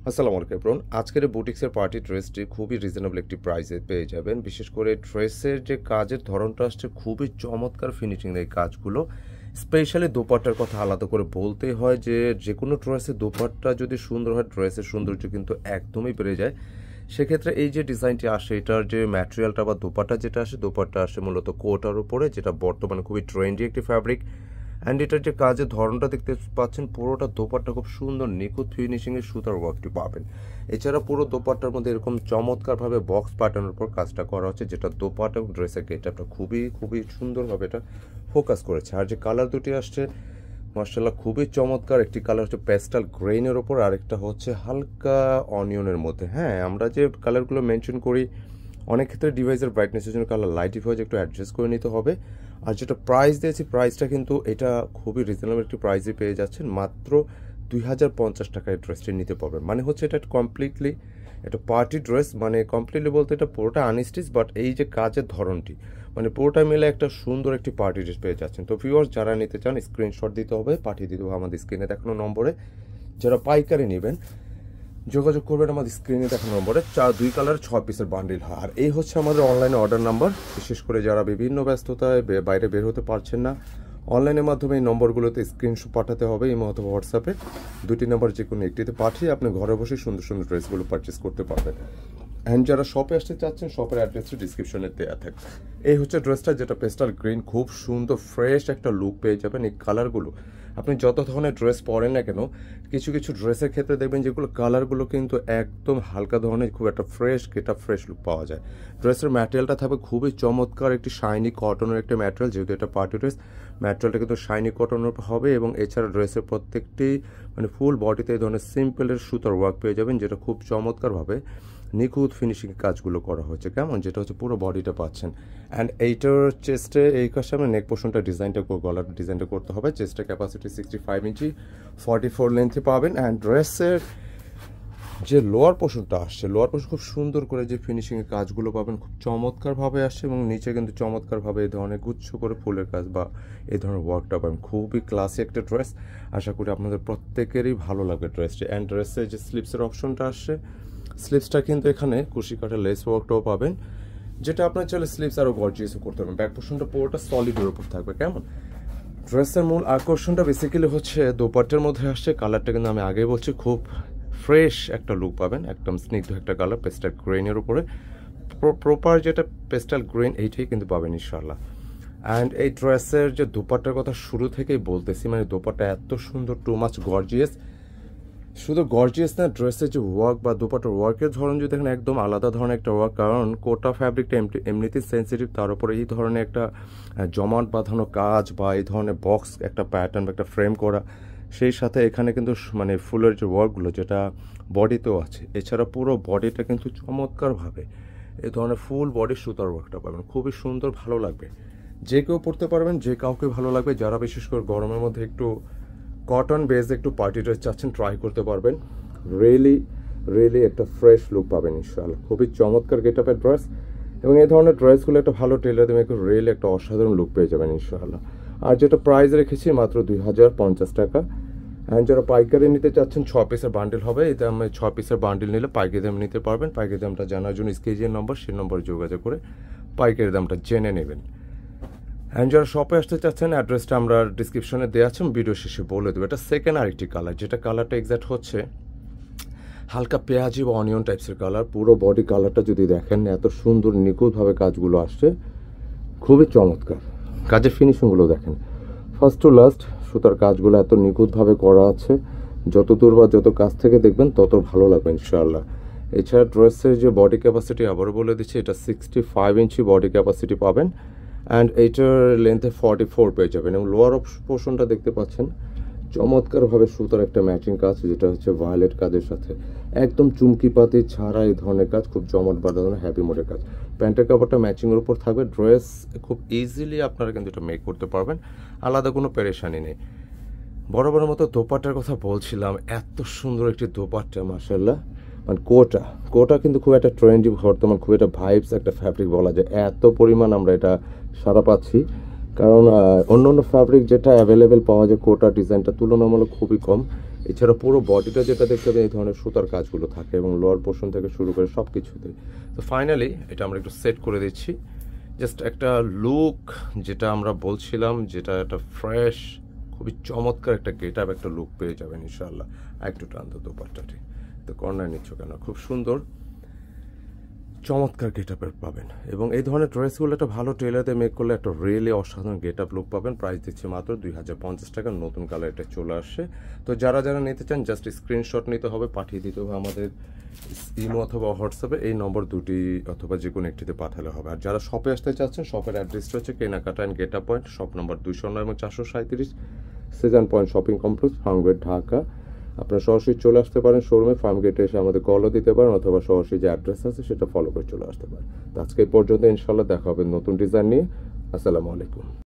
আসসালামু আলাইকুম এভরিওয়ান। আজকের বুটিক্সের পার্টি ড্রেসটি খুবই রিজনেবল একটি প্রাইসে পেয়ে যাবেন। বিশেষ করে ড্রেসের যে কাজের ধরনটা আসছে খুবই চমৎকার ফিনিশিং এই কাজগুলো। স্পেশালি দোপাট্টার কথা আলাদা করে বলতেই হয় যে কোনো ড্রেসের দোপাট্টা যদি সুন্দর হয় ড্রেসের সৌন্দর্য কিন্তু একদমই বেড়ে যায়। সেক্ষেত্রে এই যে ডিজাইনটি আসে এটার যে ম্যাটেরিয়ালটা বা দোপাট্টা যেটা আসে দোপাট্টা আসে মূলত কোটার উপরে, যেটা বর্তমানে খুবই ট্রেন্ডি একটি ফ্যাব্রিক। অ্যান্ড এটার যে কাজের ধরনটা দেখতে পাচ্ছেন পুরোটা দোপাট্টা খুব সুন্দর নিখুঁত ফিনিশিংয়ের সুতার ওয়ার্কটি পাবেন। এছাড়া পুরো দোপাট্টার মধ্যে এরকম চমৎকারভাবে বক্স প্যাটার্নের উপর কাজটা করা হচ্ছে, যেটা দোপাট্টা এবং ড্রেসের গেটআপটা খুবই খুবই সুন্দরভাবে এটা ফোকাস করেছে। আর যে কালার দুটি আসছে মার্শাল্লাহ খুবই চমৎকার। একটি কালার হচ্ছে প্যাস্টাল গ্রেইনের ওপর, আরেকটা হচ্ছে হালকা অনিয়নের মধ্যে। হ্যাঁ, আমরা যে কালারগুলো মেনশন করি অনেক ক্ষেত্রে ডিভাইসের ব্রাইটনেসের জন্য কালার লাইট ডিভাইস একটু অ্যাডজাস্ট করে নিতে হবে। আর যেটা প্রাইস দিয়েছি প্রাইসটা কিন্তু এটা খুবই রিজনেবল একটি প্রাইসে পেয়ে যাচ্ছেন। মাত্র 2050 টাকায় ড্রেসটি নিতে পারবেন। মানে হচ্ছে এটা কমপ্লিটলি এটা পার্টি ড্রেস, মানে কমপ্লিটলি বলতে এটা পুরোটা আনস্টিচ, বাট এই যে কাজের ধরনটি মানে পুরোটা মিলে একটা সুন্দর একটি পার্টি ড্রেস পেয়ে যাচ্ছেন। তো ভিউয়ার্স যারা নিতে চান স্ক্রিনশট দিতে হবে, পাঠিয়ে দিতে হবে আমাদের স্ক্রিনে দেখানো নম্বরে। যারা পাইকারি নেবেন যোগাযোগ করবেন আমাদের স্ক্রিনে দেখানো নম্বরে। 2 কালার 6 পিসের বান্ডিল হয়। আর এই হচ্ছে আমাদের অনলাইনে অর্ডার নাম্বার। বিশেষ করে যারা বিভিন্ন ব্যস্ততায় বাইরে বের হতে পারছেন না, অনলাইনের মাধ্যমে এই নম্বরগুলোতে স্ক্রিনশট পাঠাতে হবে। এই অথবা হোয়াটসঅ্যাপে দুটি নাম্বার যে কোনো একটিতে পাঠিয়ে আপনি ঘরে বসে সুন্দর সুন্দর ড্রেসগুলো পারচেস করতে পারবেন। অ্যান্ড যারা শপে আসতে চাচ্ছেন শপের অ্যাড্রেসটি ডিসক্রিপশনে দেওয়া থাকবে। এই হচ্ছে ড্রেসটা, যেটা পেস্টাল গ্রিন, খুব সুন্দর ফ্রেশ একটা লুক পেয়ে যাবেন। এই কালারগুলো আপনি যত ধরনের ড্রেস পরেন না কেন, কিছু কিছু ড্রেসের ক্ষেত্রে দেখবেন যেগুলো কালারগুলো কিন্তু একদম হালকা ধরনের, খুব একটা ফ্রেশ ফ্রেশ লুক পাওয়া যায়। ড্রেসের ম্যাটেরিয়ালটা থাকবে খুবই চমৎকার একটি শাইনি কটনের একটা ম্যাটেরিয়াল, যেহেতু এটা পার্টি ড্রেস ম্যাটেরিয়ালটা কিন্তু শাইনি কটনের হবে। এবং এছাড়া ড্রেসের প্রত্যেকটি মানে ফুল বডিতে এই ধরনের সিম্পলের সুতার ওয়ার্ক পেয়ে যাবেন, যেটা খুব চমৎকারভাবে নিখুঁত ফিনিশিং কাজগুলো করা হয়েছে। কেমন, যেটা হচ্ছে পুরো বডিটা পাচ্ছেন। অ্যান্ড এইটার চেস্টে এই কাছে আমরা নেক পোর্শনটা গলার ডিজাইনটা করতে হবে। চেস্টের ক্যাপাসিটি 65 ইঞ্চি, 44 লেন্থে পাবেন। অ্যান্ড ড্রেসের যে লোয়ার পোর্শনটা আসছে, লোয়ার পোর্শন খুব সুন্দর করে যে ফিনিশিংয়ের কাজগুলো পাবেন খুব চমৎকারভাবে আসছে। এবং নিচে কিন্তু চমৎকারভাবে এই ধরনের গুচ্ছ করে ফুলের কাজ বা এই ধরনের ওয়ার্কটা পাবেন। খুবই ক্লাসি একটা ড্রেস, আশা করি আপনাদের প্রত্যেকেরই ভালো লাগবে ড্রেসটি। অ্যান্ড ড্রেসের যে স্লিপসের অপশনটা আসছে, স্লিপসটা কিন্তু এখানে কুশি কাটা লেস ওয়ার্কটাও পাবেন, যেটা আপনার চাইলে স্লিপস আরও গর্জিয়াসও করতে পারবেন। ব্যাক পোর্শনটা পুরোটা সলিডের উপর থাকবে। কেমন, ড্রেসের মূল আকর্ষণটা বেসিক্যালি হচ্ছে দোপাট্টার মধ্যে আসছে। কালারটা কিন্তু আমি আগেই বলছি খুব ফ্রেশ একটা লুক পাবেন, একদম স্নিগ্ধ একটা কালার পেস্টাল গ্রিনের উপরে। প্রপার যেটা পেস্টাল গ্রিন এইটাই কিন্তু পাবেন ইনশাল্লাহ। অ্যান্ড এই ড্রেসের যে দোপাট্টার কথা শুরু থেকেই বলতেছি, মানে দোপাট্টা এত সুন্দর, টু মাচ গর্জিয়াস। শুধু গর্জিয়াস না, ড্রেসের যে ওয়ার্ক বা দোপাট্টার ওয়ার্কের ধরন যদি দেখেন একদম আলাদা ধরনের একটা ওয়ার্ক, কারণ কোটা ফ্যাব্রিকটা এমনিতেই সেন্সিটিভ, তার উপরে এই ধরনের একটা জমাট বাঁধানো কাজ বা এই ধরনের বক্স একটা প্যাটার্ন বা একটা ফ্রেম করা, সেই সাথে এখানে কিন্তু মানে ফুলের যে ওয়ার্কগুলো যেটা বডিতেও আছে, এছাড়া পুরো বডিটা কিন্তু চমৎকারভাবে এই ধরনের ফুল বডির সুতার ওয়ার্কটা পাবেন। খুবই সুন্দর, ভালো লাগবে, যে কেউ পরতে পারবেন, যে কাউকে ভালো লাগবে। যারা বিশেষ করে গরমের মধ্যে একটু কটন বেস একটু পার্টি ড্রেস চাচ্ছেন ট্রাই করতে পারবেন। রিয়েলি একটা ফ্রেশ লুক পাবেন ইনশাআল্লাহ। খুবই চমৎকার গেটআপের ড্রেস, এবং এই ধরনের ড্রেসগুলো একটা ভালো টেলার দেবে একটু রিয়েলি একটা অসাধারণ লুক পেয়ে যাবেন ইনশাআল্লাহ। আর যেটা প্রাইস রেখেছি মাত্র 2050 টাকা। অ্যান্ড যারা পাইকারি নিতে চাচ্ছেন 6 পিসের বান্ডিল হবে, এই দামে 6 পিসের বান্ডিল নিলে পাইকারি দাম নিতে পারবেন। পাইকারি দামটা জানার জন্য স্ক্রিনের নম্বর, সেই নম্বরে যোগাযোগ করে পাইকারি দামটা জেনে নেবেন। অ্যান্ড যারা শপে আসতে চাচ্ছেন অ্যাড্রেসটা আমরা ডিসক্রিপশনে দেওয়া আছে, ভিডিও শেষে বলে দেবো। এটা সেকেন্ড আরেকটি কালার, যেটা কালারটা এক্স্যাক্ট হচ্ছে হালকা পেঁয়াজি বা অনিয়ন টাইপসের কালার। পুরো বডি কালারটা যদি দেখেন এত সুন্দর নিখুঁতভাবে কাজগুলো আসছে, খুবই চমৎকার। কাজের ফিনিশিংগুলো দেখেন, ফার্স্ট টু লাস্ট সুতার কাজগুলো এত নিখুঁতভাবে করা আছে, যত দূর বা যত কাছ থেকে দেখবেন তত ভালো লাগবে ইনশাআল্লাহ। এছাড়া ড্রেসের যে বডি ক্যাপাসিটি আবারও বলে দিচ্ছি, এটা 65 ইঞ্চি বডি ক্যাপাসিটি পাবেন। অ্যান্ড এইটার লেন্থে 44 পেয়ে যাবেন। এবং লোয়ার পোর্শনটা দেখতে পাচ্ছেন চমৎকারভাবে সুতার একটা ম্যাচিং কাজ, যেটা হচ্ছে ভায়োলেট কাজের সাথে একদম চুমকি পাতি ছাড়া এই ধরনের কাজ, খুব জমট বাঁধানো হ্যাপি মোডের কাজ। প্যান্টের কাপড়টা ম্যাচিংয়ের উপর থাকবে। ড্রেস খুব ইজিলি আপনারা কিন্তু এটা মেক করতে পারবেন, আলাদা কোনো পেরেশানি নেই। বরাবরের মতো দোপাট্টার কথা বলছিলাম, এত সুন্দর একটি দোপাট্টা মাশাআল্লাহ। মানে কোটা কিন্তু খুব একটা ট্রেন্ডি বর্তমান, খুব একটা ভাইবস একটা ফ্যাব্রিক বলা যায়। এত পরিমাণ আমরা এটা সারা পাচ্ছি, কারণ অন্য অন্য ফ্যাব্রিক যেটা অ্যাভেলেবেল পাওয়া যায় কোটা ডিজাইনটা তুলনামূলক খুবই কম, এছাড়া পুরো বডিটা যেটা দেখতে পাবেন এই ধরনের সুতার কাজগুলো থাকে এবং লোয়ার পোর্শন থেকে শুরু করে সব কিছুতেই। তো ফাইনালি এটা আমরা একটু সেট করে দিচ্ছি, জাস্ট একটা লুক যেটা আমরা বলছিলাম, যেটা একটা ফ্রেশ খুবই চমৎকার একটা গেট আপ একটা লুক পেয়ে যাবেন ইনশাআল্লাহ। একটু টান তো দোপাট্টাটি, তো কর্নার নিচ্ছ কেন, খুব সুন্দর চমৎকার গেট আপের পাবেন। এবং এই ধরনের ড্রেসগুলো একটা ভালো টেলারে মেক করলে একটা রিয়েলি অসাধারণ গেট আপ লুক পাবেন। প্রাইস দিচ্ছি মাত্র 2050 টাকা, নতুন কালার এটা চলে আসে। তো যারা যারা নিতে চান জাস্ট স্ক্রিনশট নিতে হবে, পাঠিয়ে দিতে হবে আমাদের ইমো অথবা হোয়াটসঅ্যাপে এই নম্বর দুটি অথবা যে কোনো একটিতে পাঠালে হবে। আর যারা শপে আসতে চাচ্ছেন, শপের অ্যাড্রেসটা হচ্ছে কেনাকাটা and get up point, shop number 209 এবং 437 season point shopping complex, Farmgate, Dhaka. আপনারা সরাসরি চলে আসতে পারেন শোরুমে, ফার্মগেটে এসে আমাদের কলও দিতে পারেন অথবা সরাসরি যে অ্যাড্রেস আছে সেটা ফলো করে চলে আসতে পারেন। তো আজকে এই পর্যন্ত, ইনশাল্লাহ দেখা হবে নতুন ডিজাইন নিয়ে। আসসালামু আলাইকুম।